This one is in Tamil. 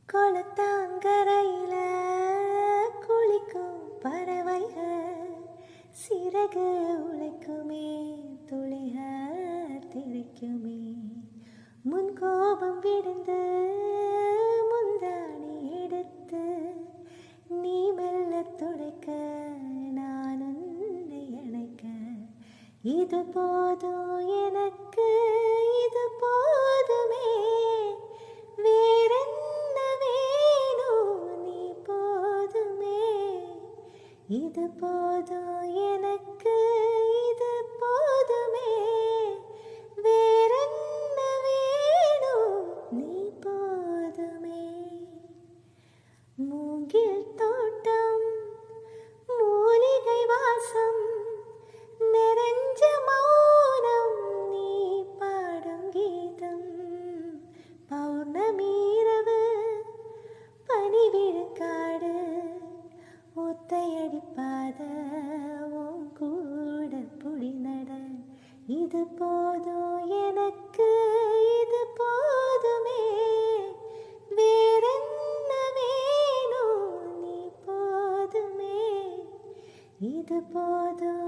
குளத்தாங்கரையில குளிக்கும் பறவைகள் சிறகு உழைக்குமே துளிகள் திரிக்குமே முன் கோபம் விடுந்து முந்தாணி எடுத்து நீ மெல்ல துடைக்க நான் உன்னை அணைக்க இது போதும் எனக்கு இது போதுமே வேறென்ன வேணும் நீ போதுமே இது போதும் எனக்கு இது போதுமே வேறென்ன வேணும் நீ போதுமே மூங்கில் தோட்டம் மூலிகை வாசம் நிறைஞ்ச மௌனம் நீ பாடும் கீதம் பௌர்ணமீரவு பனி விழுக்காடு ஒத்தையடிப்பாத உன் கூட புடி நட இது போதும் எனக்கு இது போதுமே வேறென்ன வேணும் நீ போதுமே இது போதும்